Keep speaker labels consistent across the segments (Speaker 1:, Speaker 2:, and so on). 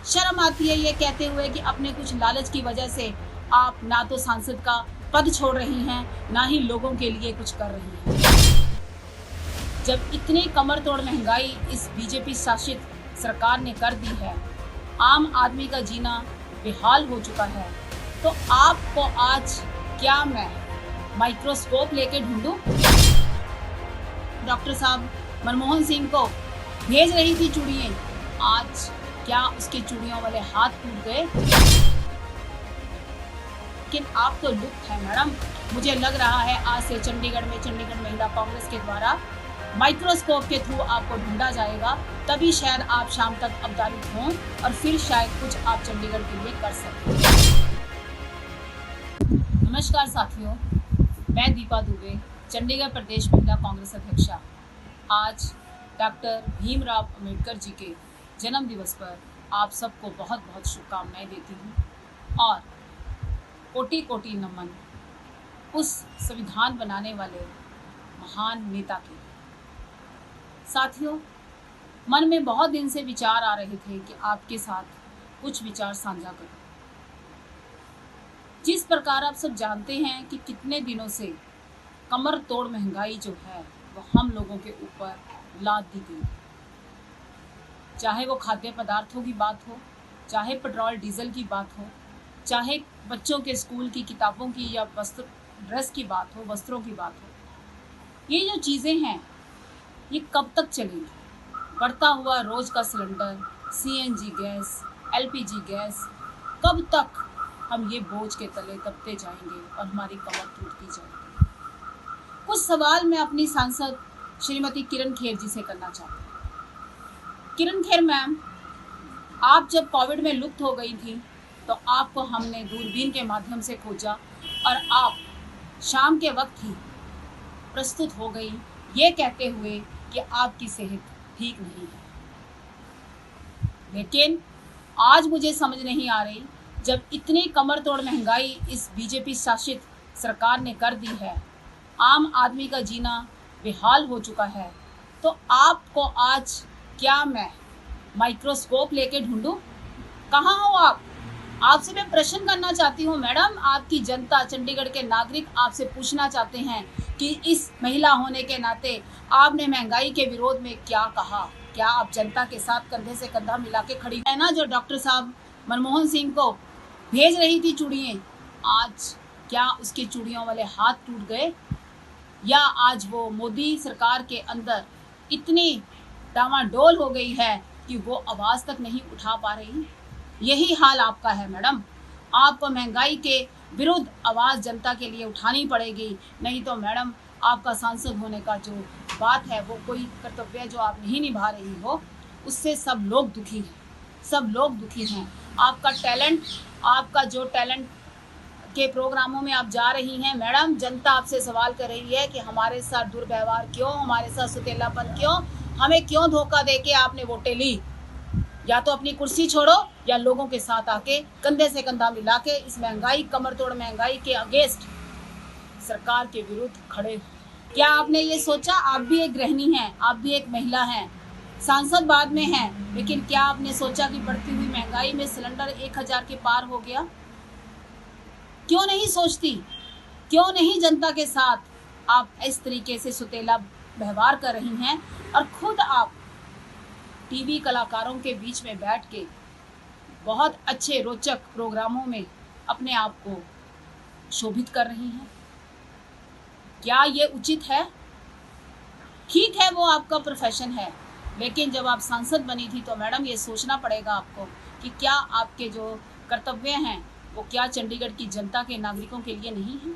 Speaker 1: शर्म आती है ये कहते हुए कि अपने कुछ लालच की वजह से आप ना तो सांसद का पद छोड़ रही हैं, ना ही लोगों के लिए कुछ कर रही हैं। जब इतनी कमर तोड़ महंगाई इस बीजेपी शासित सरकार ने कर दी है, आम आदमी का जीना बेहाल हो चुका है, तो आपको आज क्या मैं माइक्रोस्कोप लेके ढूंढूं? डॉक्टर साहब मनमोहन सिंह को भेज रही थी चूड़ियां, आज क्या उसके चूड़ियों वाले हाथ टूट गए? लेकिन आप तो लुप्त हैं मैडम। मुझे लग रहा है आज से चंडीगढ़ महिला कांग्रेस के द्वारा माइक्रोस्कोप के थ्रू आपको ढूंढा जाएगा, तभी शायद आप शाम तक अवतारित हों और फिर शायद कुछ आप चंडीगढ़ के लिए कर सकें। नमस्कार साथियों, मैं दीपा दुबे, चंडीगढ़ प्रदेश महिला कांग्रेस अध्यक्षा। आज डॉक्टर भीमराव अंबेडकर जी के जन्म दिवस पर आप सबको बहुत बहुत शुभकामनाएं देती हूँ और कोटि कोटि नमन उस संविधान बनाने वाले महान नेता के। साथियों, मन में बहुत दिन से विचार आ रहे थे कि आपके साथ कुछ विचार साझा करूं। जिस प्रकार आप सब जानते हैं कि कितने दिनों से कमर तोड़ महंगाई जो है वो हम लोगों के ऊपर लाद दी गई, चाहे वो खाद्य पदार्थों की बात हो, चाहे पेट्रोल डीजल की बात हो, चाहे बच्चों के स्कूल की किताबों की या ड्रेस की बात हो, वस्त्रों की बात हो। ये जो चीज़ें हैं ये कब तक चलेंगी? बढ़ता हुआ रोज का cylinder, CNG gas, LPG gas, कब तक हम ये बोझ के तले दबते जाएंगे और हमारी कमर टूटती जाएगी? कुछ सवाल मैं अपनी सांसद श्रीमती किरण खेर जी से करना चाहती हूँ। किरण खेर मैम, आप जब कोविड में लुप्त हो गई थी तो आपको हमने दूरबीन के माध्यम से खोजा और आप शाम के वक्त ही प्रस्तुत हो गई ये कहते हुए कि आपकी सेहत ठीक नहीं है। लेकिन आज मुझे समझ नहीं आ रही, जब इतनी कमर तोड़ महंगाई इस बीजेपी शासित सरकार ने कर दी है, आम आदमी का जीना बेहाल हो चुका है, तो आपको आज क्या मैं माइक्रोस्कोप लेके ढूंढूं? कहाँ हो आप? आपसे मैं प्रश्न करना चाहती हूँ मैडम। आपकी जनता, चंडीगढ़ के नागरिक आपसे पूछना चाहते हैं कि इस महिला होने के नाते आपने महंगाई के विरोध में क्या कहा? क्या आप जनता के साथ कंधे से कंधा मिला के खड़ी है ना? जो डॉक्टर साहब मनमोहन सिंह को भेज रही थी चूड़ियां, आज क्या उसके चूड़ियों वाले हाथ टूट गए? या आज वो मोदी सरकार के अंदर इतनी डामाडोल हो गई है कि वो आवाज़ तक नहीं उठा पा रही? यही हाल आपका है मैडम। आपको महंगाई के विरुद्ध आवाज़ जनता के लिए उठानी पड़ेगी, नहीं तो मैडम आपका सांसद होने का जो बात है, वो कोई कर्तव्य जो आप नहीं निभा रही हो, उससे सब लोग दुखी हैं, सब लोग दुखी हैं। आपका टैलेंट, आपका जो टैलेंट के प्रोग्रामों में आप जा रही हैं मैडम, जनता आपसे सवाल कर रही है कि हमारे साथ दुर्व्यवहार क्यों, हमारे साथ सुतेलापन क्यों, हमें क्यों धोखा दे के आपने वोटें ली? या तो अपनी कुर्सी छोड़ो या लोगों के साथ आके कंधे से कंधा मिला के इस महंगाई, कमर तोड़ महंगाई के अगेंस्ट सरकार के विरुद्ध खड़े। क्या आपने ये सोचा? आप भी एक गृहिणी हैं, आप भी एक महिला हैं, सांसद बाद में हैं, लेकिन क्या आपने सोचा कि बढ़ती हुई महंगाई में सिलेंडर 1000 के पार हो गया? क्यों नहीं सोचती? क्यों नहीं जनता के साथ आप इस तरीके से सुतेला व्यवहार कर रही हैं और खुद आप टीवी कलाकारों के बीच में बैठ के बहुत अच्छे रोचक प्रोग्रामों में अपने आप को शोभित कर रही हैं? क्या ये उचित है? ठीक है, वो आपका प्रोफेशन है, लेकिन जब आप सांसद बनी थी तो मैडम ये सोचना पड़ेगा आपको कि क्या आपके जो कर्तव्य हैं वो क्या चंडीगढ़ की जनता के नागरिकों के लिए नहीं है?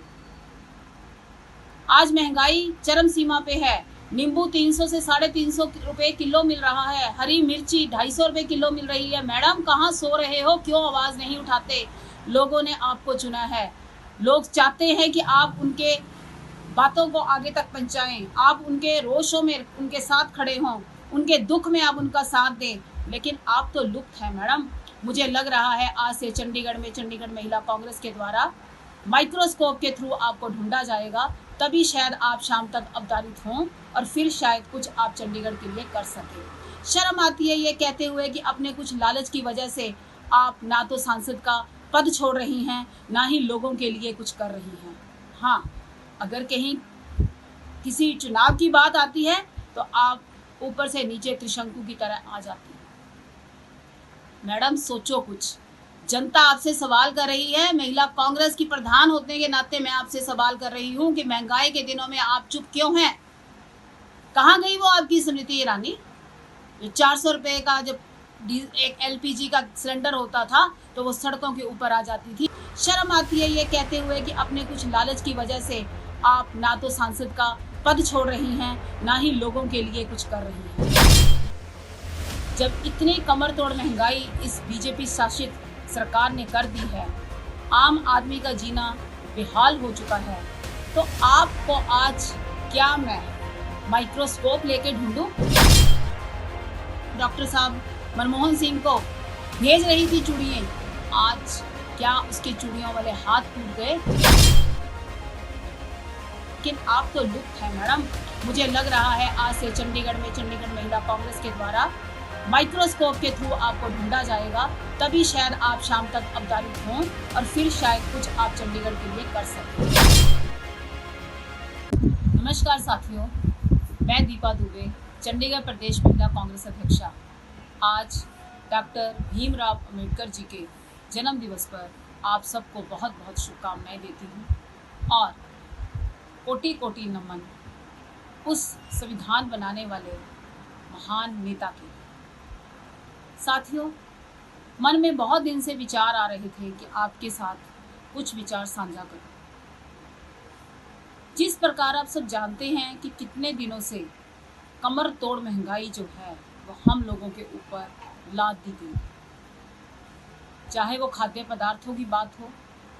Speaker 1: आज महंगाई चरम सीमा पे है। नींबू 300 से 350 रुपए किलो मिल रहा है, हरी मिर्ची 250 रुपए किलो मिल रही है। मैडम कहाँ सो रहे हो? क्यों आवाज़ नहीं उठाते? लोगों ने आपको चुना है, लोग चाहते हैं कि आप उनके बातों को आगे तक पहुँचाएं, आप उनके रोशों में उनके साथ खड़े हों, उनके दुख में आप उनका साथ दें, लेकिन आप तो लुप्त हैं मैडम। मुझे लग रहा है आज से चंडीगढ़ महिला कांग्रेस के द्वारा माइक्रोस्कोप के थ्रू आपको ढूंढा जाएगा, तभी शायद आप शाम तक अवतारित हों और फिर शायद कुछ आप चंडीगढ़ के लिए कर सकें। शर्म आती है ये कहते हुए कि अपने कुछ लालच की वजह से आप ना तो सांसद का पद छोड़ रही हैं, ना ही लोगों के लिए कुछ कर रही हैं। हाँ, अगर कहीं किसी चुनाव की बात आती है तो आप ऊपर से नीचे त्रिशंकु की तरह आ जाती हैं। मैडम सोचो कुछ, जनता आपसे सवाल कर रही है। महिला कांग्रेस की प्रधान होने के नाते मैं आपसे सवाल कर रही हूँ कि महंगाई के दिनों में आप चुप क्यों हैं? कहाँ गई वो आपकी स्मृति ईरानी? जो 400 रुपये का जब एक LPG का सिलेंडर होता था तो वो सड़कों के ऊपर आ जाती थी। शर्म आती है ये कहते हुए कि अपने कुछ लालच की वजह से आप ना तो सांसद का पद छोड़ रही हैं, ना ही लोगों के लिए कुछ कर रही हैं। जब इतनी कमर तोड़ महंगाई इस बीजेपी शासित सरकार ने कर दी है, आम आदमी का जीना बेहाल हो चुका है, तो आपको आज क्या मैं माइक्रोस्कोप लेके ढूंढूं? डॉक्टर साहब मनमोहन सिंह को भेज रही थी चूड़ियाँ, आज क्या उसके चूड़ियों वाले हाथ टूट गए? लेकिन आप तो लुप्त हैं मैडम। मुझे लग रहा है आज से चंडीगढ़ महिला कांग्रेस के द्वारा माइक्रोस्कोप के थ्रू आपको ढूंढा जाएगा, तभी शायद आप शाम तक अवतारित हों और फिर शायद कुछ आप चंडीगढ़ के लिए कर सकें। नमस्कार साथियों, मैं दीपा दुबे, चंडीगढ़ प्रदेश महिला कांग्रेस अध्यक्षा। आज डॉक्टर भीमराव अंबेडकर जी के जन्म दिवस पर आप सबको बहुत बहुत शुभकामनाएं देती हूँ और कोटि कोटि नमन उस संविधान बनाने वाले महान नेता के। साथियों, मन में बहुत दिन से विचार आ रहे थे कि आपके साथ कुछ विचार साझा करूं। जिस प्रकार आप सब जानते हैं कि कितने दिनों से कमर तोड़ महंगाई जो है वो हम लोगों के ऊपर लाद दी गई, चाहे वो खाद्य पदार्थों की बात हो,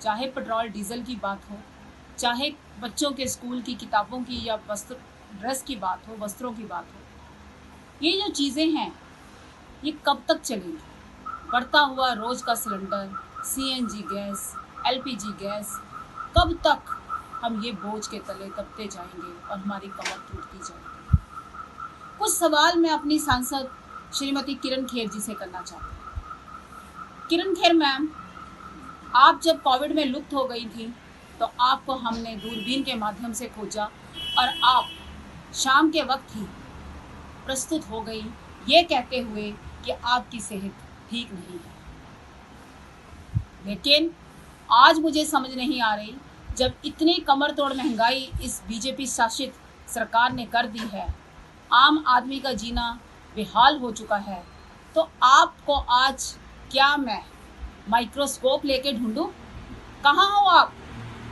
Speaker 1: चाहे पेट्रोल डीजल की बात हो, चाहे बच्चों के स्कूल की किताबों की या ड्रेस की बात हो, वस्त्रों की बात हो। ये जो चीज़ें हैं ये कब तक चलेंगी? बढ़ता हुआ रोज का cylinder, CNG gas, LPG gas, कब तक हम ये बोझ के तले दबते जाएंगे और हमारी कमर टूटती जाएगी? कुछ सवाल मैं अपनी सांसद श्रीमती किरण खेर जी से करना चाहती हूँ। किरण खेर मैम, आप जब कोविड में लुप्त हो गई थी तो आपको हमने दूरबीन के माध्यम से खोजा और आप शाम के वक्त ही प्रस्तुत हो गई ये कहते हुए कि आपकी सेहत ठीक नहीं है। लेकिन आज मुझे समझ नहीं आ रही, जब इतनी कमर तोड़ महंगाई इस बीजेपी शासित सरकार ने कर दी है, आम आदमी का जीना बेहाल हो चुका है, तो आपको आज क्या मैं माइक्रोस्कोप लेके ढूंढूं? कहाँ हो आप?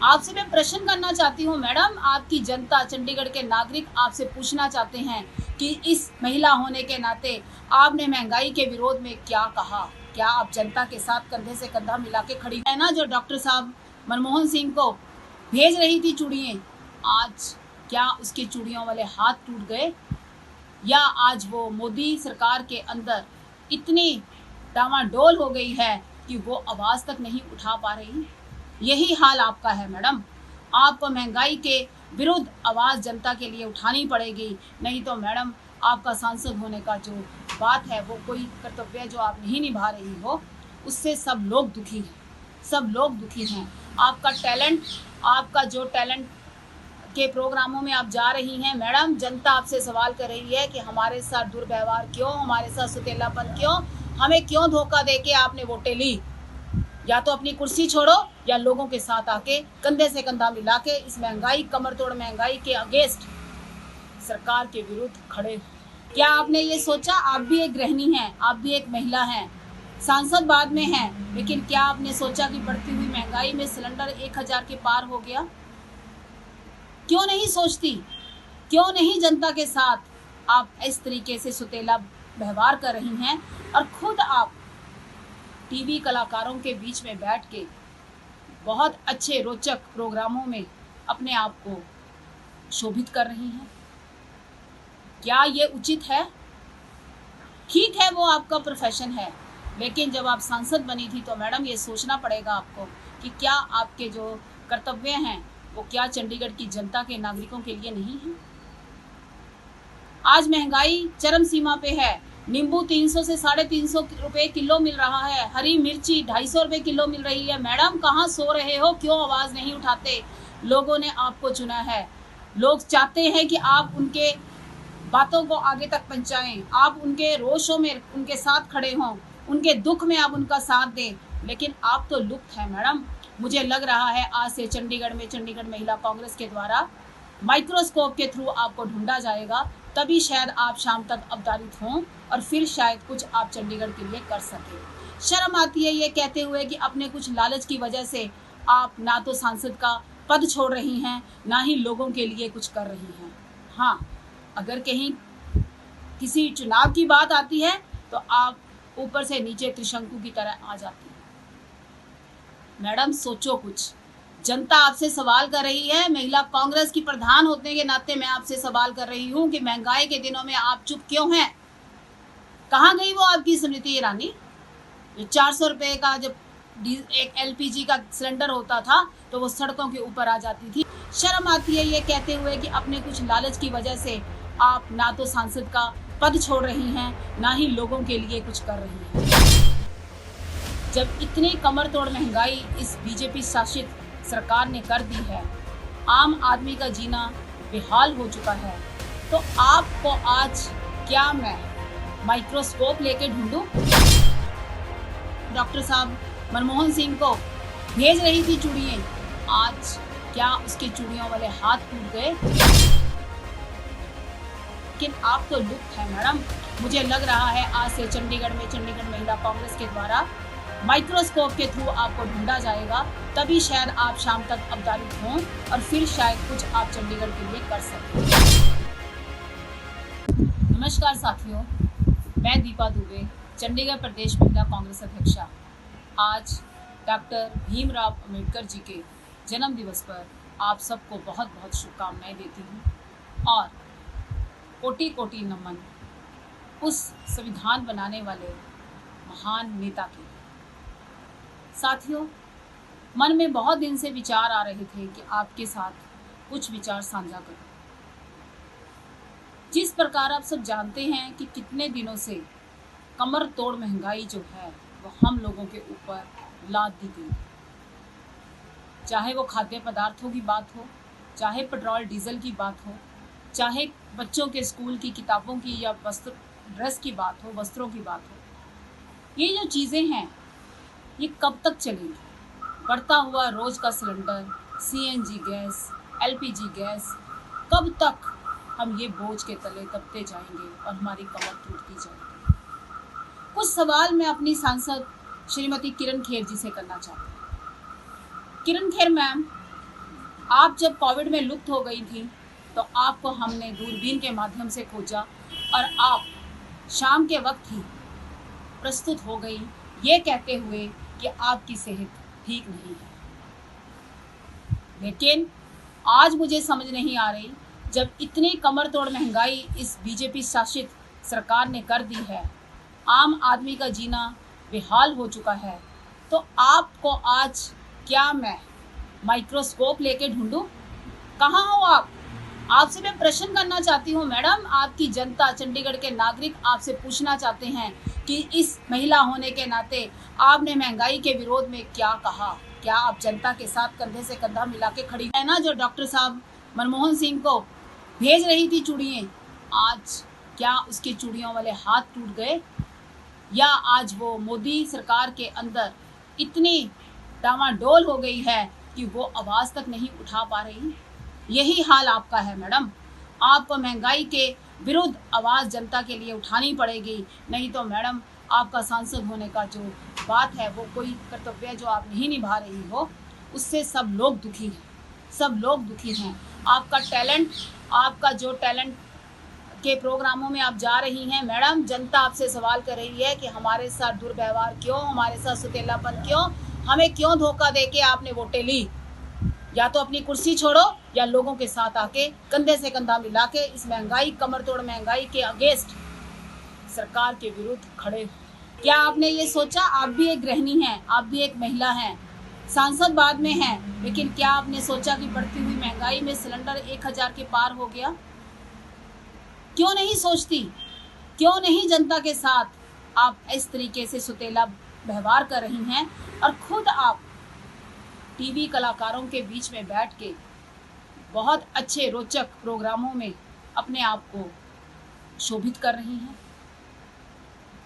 Speaker 1: आपसे मैं प्रश्न करना चाहती हूँ मैडम। आपकी जनता, चंडीगढ़ के नागरिक आपसे पूछना चाहते हैं कि इस महिला होने के नाते आपने महंगाई के विरोध में क्या कहा? क्या आप जनता के साथ कंधे से कंधा मिला के खड़ी है ना? जो डॉक्टर साहब मनमोहन सिंह को भेज रही थी चूड़ियाँ, आज क्या उसके चूड़ियों वाले हाथ टूट गए? या आज वो मोदी सरकार के अंदर इतनी डामाडोल हो गई है कि वो आवाज़ तक नहीं उठा पा रही? यही हाल आपका है मैडम। आपको महंगाई के विरुद्ध आवाज़ जनता के लिए उठानी पड़ेगी, नहीं तो मैडम आपका सांसद होने का जो बात है वो कोई कर्तव्य जो आप नहीं निभा रही हो, उससे सब लोग दुखी हैं, सब लोग दुखी हैं। आपका टैलेंट, आपका जो टैलेंट के प्रोग्रामों में आप जा रही हैं मैडम, जनता आपसे सवाल कर रही है कि हमारे साथ दुर्व्यवहार क्यों, हमारे साथ सुतेलापन क्यों, हमें क्यों धोखा दे के आपने वोटें ली? या तो अपनी कुर्सी छोड़ो या लोगों के साथ आके कंधे से कंधा मिला के इस महंगाई, कमर तोड़ महंगाई के अगेंस्ट सरकार के विरुद्ध खड़े। क्या आपने ये सोचा? आप भी एक गृहिणी हैं, आप भी एक महिला हैं, सांसद बाद में हैं, लेकिन क्या आपने सोचा कि बढ़ती हुई महंगाई में सिलेंडर 1000 के पार हो गया? क्यों नहीं सोचती? क्यों नहीं जनता के साथ आप इस तरीके से सुतेला व्यवहार कर रही हैं और खुद आप टीवी कलाकारों के बीच में बैठ के बहुत अच्छे रोचक प्रोग्रामों में अपने आप को शोभित कर रही हैं? क्या ये उचित है? ठीक है, वो आपका प्रोफेशन है, लेकिन जब आप सांसद बनी थी तो मैडम ये सोचना पड़ेगा आपको कि क्या आपके जो कर्तव्य हैं वो क्या चंडीगढ़ की जनता के नागरिकों के लिए नहीं है? आज महंगाई चरम सीमा पे है नींबू 300 से 350 रुपए किलो मिल रहा है, हरी मिर्ची 250 रुपए किलो मिल रही है। मैडम कहाँ सो रहे हो, क्यों आवाज़ नहीं उठाते? लोगों ने आपको चुना है, लोग चाहते हैं कि आप उनके बातों को आगे तक पहुंचाएं, आप उनके रोशों में उनके साथ खड़े हों, उनके दुख में आप उनका साथ दें, लेकिन आप तो लुप्त हैं मैडम। मुझे लग रहा है आज से चंडीगढ़ महिला कांग्रेस के द्वारा माइक्रोस्कोप के थ्रू आपको ढूंढा जाएगा, तभी शायद आप शाम तक अवतारित हों और फिर शायद कुछ आप चंडीगढ़ के लिए कर सकें। शर्म आती है ये कहते हुए कि अपने कुछ लालच की वजह से आप ना तो सांसद का पद छोड़ रही हैं, ना ही लोगों के लिए कुछ कर रही हैं। हाँ, अगर कहीं किसी चुनाव की बात आती है तो आप ऊपर से नीचे त्रिशंकु की तरह आ जाती हैं। मैडम सोचो कुछ, जनता आपसे सवाल कर रही है। महिला कांग्रेस की प्रधान होने के नाते मैं आपसे सवाल कर रही हूँ कि महंगाई के दिनों में आप चुप क्यों हैं? कहाँ गई वो आपकी स्मृति ईरानी? ये 400 रुपए का जब एक LPG का सिलेंडर होता था तो वो सड़कों के ऊपर आ जाती थी। शर्म आती है ये कहते हुए कि अपने कुछ लालच की वजह से आप ना तो सांसद का पद छोड़ रही हैं, ना ही लोगों के लिए कुछ कर रही हैं। जब इतनी कमर तोड़ महंगाई इस बीजेपी शासित सरकार ने कर दी है, आम आदमी का जीना बेहाल हो चुका है, तो आपको आज क्या मैं माइक्रोस्कोप लेके ढूंढूं? डॉक्टर साहब मनमोहन सिंह को भेज रही थी चूड़ियाँ, आज क्या उसके चूड़ियों वाले हाथ टूट गए? लेकिन आप तो लुप्त हैं मैडम। मुझे लग रहा है आज से चंडीगढ़ महिला कांग्रेस के द्वारा माइक्रोस्कोप के थ्रू आपको ढूंढा जाएगा, तभी शायद आप शाम तक अवतारित हों और फिर शायद कुछ आप चंडीगढ़ के लिए कर सकें। नमस्कार साथियों, मैं दीपा दुबे, चंडीगढ़ प्रदेश महिला कांग्रेस अध्यक्षा। आज डॉक्टर भीमराव अंबेडकर जी के जन्म दिवस पर आप सबको बहुत बहुत शुभकामनाएं देती हूँ और कोटि कोटि नमन उस संविधान बनाने वाले महान नेता के। साथियों, मन में बहुत दिन से विचार आ रहे थे कि आपके साथ कुछ विचार साझा करूं। जिस प्रकार आप सब जानते हैं कि कितने दिनों से कमर तोड़ महंगाई जो है वो हम लोगों के ऊपर लाद दी गई, चाहे वो खाद्य पदार्थों की बात हो, चाहे पेट्रोल डीजल की बात हो, चाहे बच्चों के स्कूल की किताबों की या ड्रेस की बात हो, वस्त्रों की बात हो। ये जो चीज़ें हैं ये कब तक चलेंगी? बढ़ता हुआ रोज का cylinder, CNG gas, LPG gas, कब तक हम ये बोझ के तले दबते जाएंगे और हमारी कमर टूटती जाएगी? कुछ सवाल मैं अपनी सांसद श्रीमती किरण खेर जी से करना चाहती हूँ। किरण खेर मैम, आप जब कोविड में लुप्त हो गई थी तो आपको हमने दूरबीन के माध्यम से खोजा और आप शाम के वक्त ही प्रस्तुत हो गई ये कहते हुए कि आपकी सेहत ठीक नहीं है। लेकिन आज मुझे समझ नहीं आ रही, जब इतनी कमर तोड़ महंगाई इस बीजेपी शासित सरकार ने कर दी है, आम आदमी का जीना बेहाल हो चुका है, तो आपको आज क्या मैं माइक्रोस्कोप लेके ढूंढूं? कहाँ हो आप? आपसे मैं प्रश्न करना चाहती हूँ मैडम। आपकी जनता, चंडीगढ़ के नागरिक आपसे पूछना चाहते हैं कि इस महिला होने के नाते आपने महंगाई के विरोध में क्या कहा? क्या आप जनता के साथ कंधे से कंधा मिला के खड़ी है ना? जो डॉक्टर साहब मनमोहन सिंह को भेज रही थी चूड़ियाँ, आज क्या उसके चूड़ियों वाले हाथ टूट गए? या आज वो मोदी सरकार के अंदर इतनी डामाडोल हो गई है कि वो आवाज़ तक नहीं उठा पा रही? यही हाल आपका है मैडम। आपको महंगाई के विरुद्ध आवाज़ जनता के लिए उठानी पड़ेगी, नहीं तो मैडम आपका सांसद होने का जो बात है, वो कोई कर्तव्य जो आप नहीं निभा रही हो, उससे सब लोग दुखी हैं, सब लोग दुखी हैं। आपका टैलेंट, आपका जो टैलेंट के प्रोग्रामों में आप जा रही हैं मैडम, जनता आपसे सवाल कर रही है कि हमारे साथ दुर्व्यवहार क्यों, हमारे साथ सुतेलापन क्यों, हमें क्यों धोखा दे के आपने वोटें ली? या तो अपनी कुर्सी छोड़ो या लोगों के साथ आके कंधे से कंधा मिला के इस महंगाई, कमर तोड़ महंगाई के अगेंस्ट सरकार के विरुद्ध खड़े हो। क्या आपने ये सोचा? आप भी एक गृहिणी हैं, आप भी एक महिला हैं, सांसद बाद में हैं, लेकिन क्या आपने सोचा कि बढ़ती हुई महंगाई में सिलेंडर 1000 के पार हो गया? क्यों नहीं सोचती? क्यों नहीं जनता के साथ आप इस तरीके से सुतेला व्यवहार कर रही हैं और खुद आप टीवी कलाकारों के बीच में बैठ के बहुत अच्छे रोचक प्रोग्रामों में अपने आप को शोभित कर रही हैं।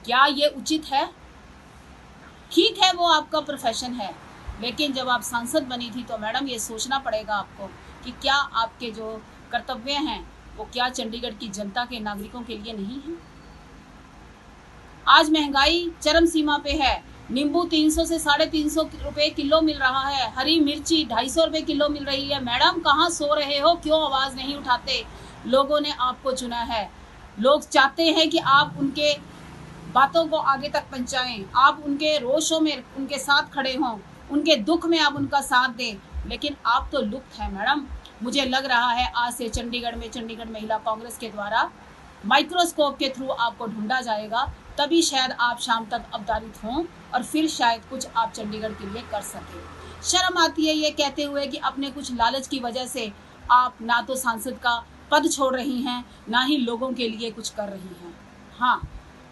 Speaker 1: क्या ये उचित है? ठीक है, वो आपका प्रोफेशन है, लेकिन जब आप सांसद बनी थी तो मैडम ये सोचना पड़ेगा आपको कि क्या आपके जो कर्तव्य हैं वो क्या चंडीगढ़ की जनता के नागरिकों के लिए नहीं है। आज महंगाई चरम सीमा पे है। नींबू 300 से 350 रुपए किलो मिल रहा है, हरी मिर्ची 250 रुपए किलो मिल रही है। मैडम कहाँ सो रहे हो? क्यों आवाज़ नहीं उठाते? लोगों ने आपको चुना है। लोग चाहते हैं कि आप उनके बातों को आगे तक पहुंचाएं, आप उनके रोशों में उनके साथ खड़े हों, उनके दुख में आप उनका साथ दें, लेकिन आप तो लुप्त हैं मैडम। मुझे लग रहा है आज से चंडीगढ़ महिला कांग्रेस के द्वारा माइक्रोस्कोप के थ्रू आपको ढूंढा जाएगा, तभी शायद आप शाम तक अवतारित हों और फिर शायद कुछ आप चंडीगढ़ के लिए कर सकें। शर्म आती है ये कहते हुए कि अपने कुछ लालच की वजह से आप ना तो सांसद का पद छोड़ रही हैं, ना ही लोगों के लिए कुछ कर रही हैं। हाँ,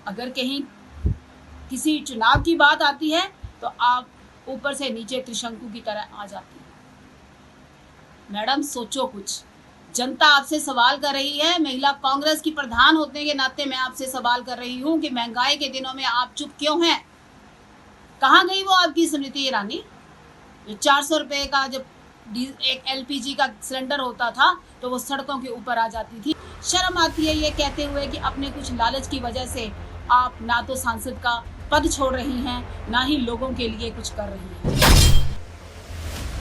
Speaker 1: अगर कहीं किसी चुनाव की बात आती है तो आप ऊपर से नीचे त्रिशंकु की तरह आ जाती हैं। मैडम सोचो कुछ, जनता आपसे सवाल कर रही है। महिला कांग्रेस की प्रधान होने के नाते मैं आपसे सवाल कर रही हूँ कि महंगाई के दिनों में आप चुप क्यों हैं? कहाँ गई वो आपकी स्मृति ईरानी? जो 400 रुपए का जब एक LPG का सिलेंडर होता था तो वो सड़कों के ऊपर आ जाती थी। शर्म आती है ये कहते हुए कि अपने कुछ लालच की वजह से आप ना तो सांसद का पद छोड़ रही हैं, ना ही लोगों के लिए कुछ कर रही हैं।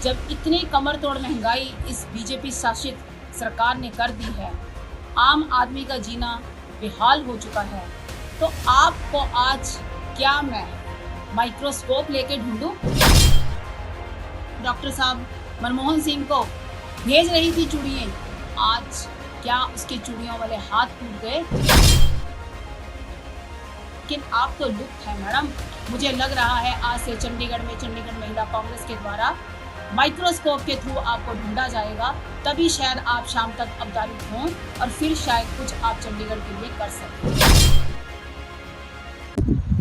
Speaker 1: जब इतनी कमर तोड़ महंगाई इस बीजेपी शासित सरकार ने कर दी है, आम आदमी का जीना बेहाल हो चुका है, तो आपको आज क्या मैं माइक्रोस्कोप लेके ढूंढूं? डॉक्टर साहब मनमोहन सिंह को भेज रही थी चूड़ियाँ, आज क्या उसके चूड़ियों वाले हाथ टूट गए? लेकिन आप तो लुप्त है मैडम। मुझे लग रहा है आज से चंडीगढ़ महिला कांग्रेस के द्वारा माइक्रोस्कोप के थ्रू आपको ढूंढा जाएगा, तभी शायद आप शाम तक अवतारित हों और फिर शायद कुछ आप चंडीगढ़ के लिए कर सकें।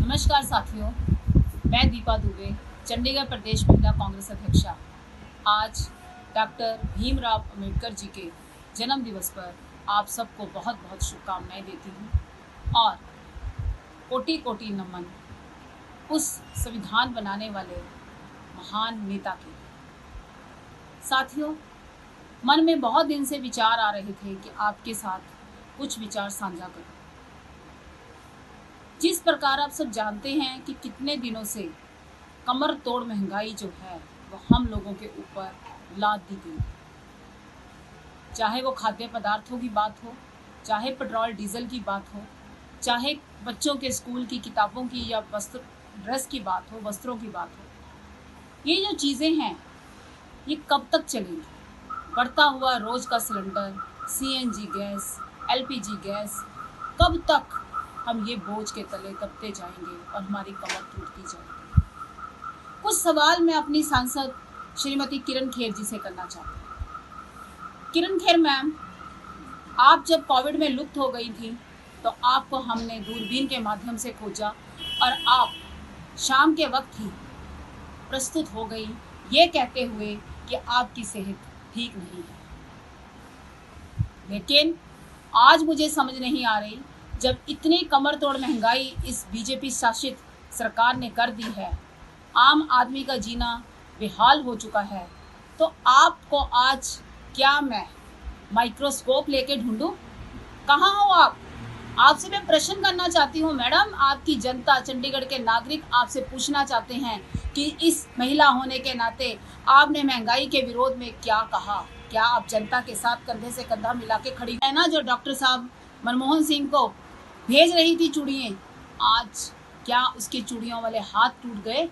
Speaker 1: नमस्कार साथियों, मैं दीपा दुबे, चंडीगढ़ प्रदेश महिला कांग्रेस अध्यक्षा। आज डॉक्टर भीमराव अंबेडकर जी के जन्म दिवस पर आप सबको बहुत बहुत शुभकामनाएं देती हूँ और कोटि कोटि नमन उस संविधान बनाने वाले महान नेता के। साथियों, मन में बहुत दिन से विचार आ रहे थे कि आपके साथ कुछ विचार साझा करूं। जिस प्रकार आप सब जानते हैं कि कितने दिनों से कमर तोड़ महंगाई जो है वो हम लोगों के ऊपर लाद दी गई, चाहे वो खाद्य पदार्थों की बात हो, चाहे पेट्रोल डीजल की बात हो, चाहे बच्चों के स्कूल की किताबों की या ड्रेस की बात हो, वस्त्रों की बात हो। ये जो चीज़ें हैं ये कब तक चलेंगी? बढ़ता हुआ रोज़ का cylinder, CNG gas, LPG gas, कब तक हम ये बोझ के तले दबते जाएंगे और हमारी कमर टूटती जाएगी? कुछ सवाल मैं अपनी सांसद श्रीमती किरण खेर जी से करना चाहती हूँ। किरण खेर मैम, आप जब कोविड में लुप्त हो गई थी तो आपको हमने दूरबीन के माध्यम से खोजा और आप शाम के वक्त ही प्रस्तुत हो गई ये कहते हुए कि आपकी सेहत ठीक नहीं है। लेकिन आज मुझे समझ नहीं आ रही, जब इतनी कमर तोड़ महंगाई इस बीजेपी शासित सरकार ने कर दी है, आम आदमी का जीना बेहाल हो चुका है, तो आपको आज क्या मैं माइक्रोस्कोप लेके ढूंढूं? कहाँ हो आप? आपसे मैं प्रश्न करना चाहती हूँ मैडम। आपकी जनता, चंडीगढ़ के नागरिक आपसे पूछना चाहते हैं कि इस महिला होने के नाते आपने महंगाई के विरोध में क्या कहा? क्या आप जनता के साथ कंधे से कंधा मिला के खड़ी है ना? जो डॉक्टर साहब मनमोहन सिंह को भेज रही थी चूड़ियाँ, आज क्या उसके चूड़ियों वाले हाथ टूट गए?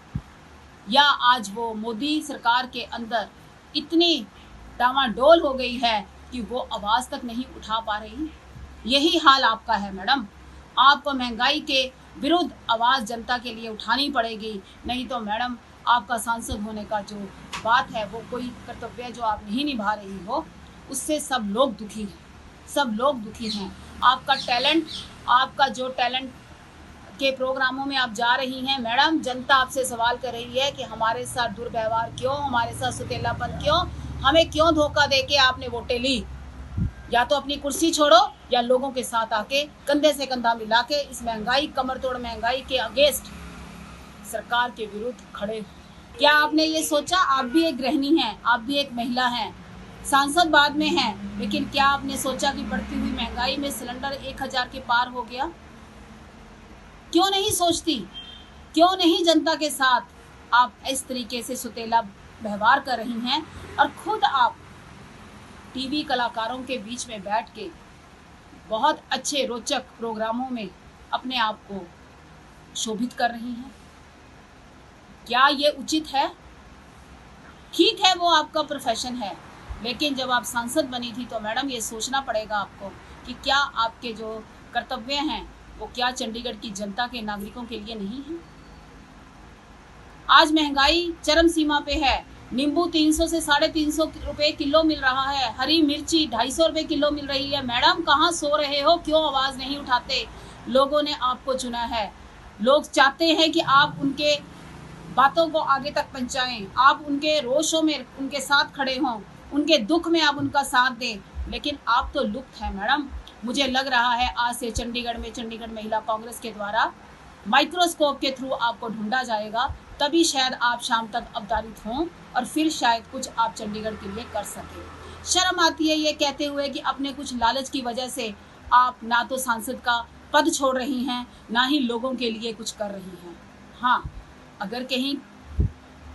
Speaker 1: या आज वो मोदी सरकार के अंदर इतनी डामाडोल हो गई है कि वो आवाज़ तक नहीं उठा पा रही? यही हाल आपका है मैडम। आपको महंगाई के विरुद्ध आवाज़ जनता के लिए उठानी पड़ेगी, नहीं तो मैडम आपका सांसद होने का जो बात है वो कोई कर्तव्य जो आप नहीं निभा रही हो, उससे सब लोग दुखी हैं, सब लोग दुखी हैं। आपका टैलेंट आपका जो टैलेंट के प्रोग्रामों में आप जा रही हैं मैडम, जनता आपसे सवाल कर रही है कि हमारे साथ दुर्व्यवहार क्यों, हमारे साथ सुतेलापन क्यों, हमें क्यों धोखा दे के आपने वोटें ली। या तो अपनी कुर्सी छोड़ो या लोगों के साथ आके कंधे से कंधा मिला के इस महंगाई, कमर तोड़ महंगाई के अगेंस्ट सरकार के विरुद्ध खड़े हो। क्या आपने ये सोचा, आप भी एक गृहिणी हैं, आप भी एक महिला हैं, सांसद बाद में हैं, लेकिन क्या आपने सोचा कि बढ़ती हुई महंगाई में सिलेंडर 1000 के पार हो गया? क्यों नहीं सोचती, क्यों नहीं जनता के साथ आप इस तरीके से सुतेला व्यवहार कर रही हैं और खुद आप टीवी कलाकारों के बीच में बैठ के बहुत अच्छे रोचक प्रोग्रामों में अपने आप को शोभित कर रही हैं? क्या ये उचित है? ठीक है, वो आपका प्रोफेशन है, लेकिन जब आप सांसद बनी थी तो मैडम ये सोचना पड़ेगा आपको कि क्या आपके जो कर्तव्य हैं वो क्या चंडीगढ़ की जनता के नागरिकों के लिए नहीं है? आज महंगाई चरम सीमा पे है। नींबू 300 से 350 रुपए किलो मिल रहा है, हरी मिर्ची 250 रुपए किलो मिल रही है। मैडम कहाँ सो रहे हो, क्यों आवाज़ नहीं उठाते? लोगों ने आपको चुना है, लोग चाहते हैं कि आप उनके बातों को आगे तक पहुंचाएं, आप उनके रोशों में उनके साथ खड़े हों, उनके दुख में आप उनका साथ दें, लेकिन आप तो लुप्त हैं मैडम। मुझे लग रहा है आज से चंडीगढ़ में चंडीगढ़ महिला कांग्रेस के द्वारा माइक्रोस्कोप के थ्रू आपको ढूंढा जाएगा, तभी शायद आप शाम तक अवतारित हों और फिर शायद कुछ आप चंडीगढ़ के लिए कर सकें। शर्म आती है ये कहते हुए कि अपने कुछ लालच की वजह से आप ना तो सांसद का पद छोड़ रही हैं, ना ही लोगों के लिए कुछ कर रही हैं। हाँ, अगर कहीं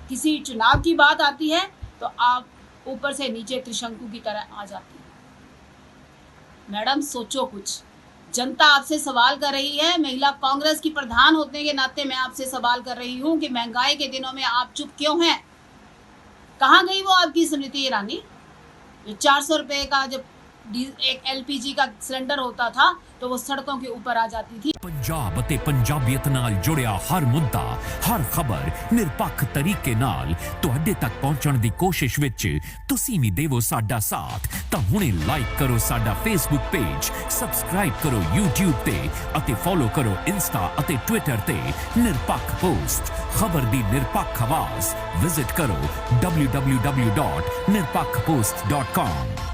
Speaker 1: किसी चुनाव की बात आती है तो आप ऊपर से नीचे त्रिशंकु की तरह आ जाती हैं। मैडम सोचो कुछ, जनता आपसे सवाल कर रही है। महिला कांग्रेस की प्रधान होने के नाते मैं आपसे सवाल कर रही हूँ कि महंगाई के दिनों में आप चुप क्यों हैं? कहाँ गई वो आपकी स्मृति ईरानी? जो 400 रुपए का जब एक LPG का सिलेंडर होता था तो वो सड़कों के ऊपर आ जाती थी।
Speaker 2: पंजाब ਅਤੇ ਪੰਜਾਬੀਅਤ ਨਾਲ ਜੁੜਿਆ ਹਰ ਮੁੱਦਾ, ਹਰ ਖਬਰ ਨਿਰਪੱਖ ਤਰੀਕੇ ਨਾਲ ਤੁਹਾਡੇ ਤੱਕ ਪਹੁੰਚਣ ਦੀ ਕੋਸ਼ਿਸ਼ ਵਿੱਚ ਤੁਸੀਂ ਵੀ ਦੇਵੋ ਸਾਡਾ ਸਾਥ। ਤਾਂ ਹੁਣੇ ਲਾਈਕ ਕਰੋ ਸਾਡਾ Facebook ਪੇਜ, ਸਬਸਕ੍ਰਾਈਬ ਕਰੋ YouTube ਤੇ ਅਤੇ ਫੋਲੋ ਕਰੋ Insta ਅਤੇ Twitter ਤੇ ਨਿਰਪੱਖ ਪੋਸਟ। ਖਬਰ ਦੀ ਨਿਰਪੱਖ ਆਵਾਜ਼ ਵਿਜ਼ਿਟ ਕਰੋ www.nirpakhpost.com।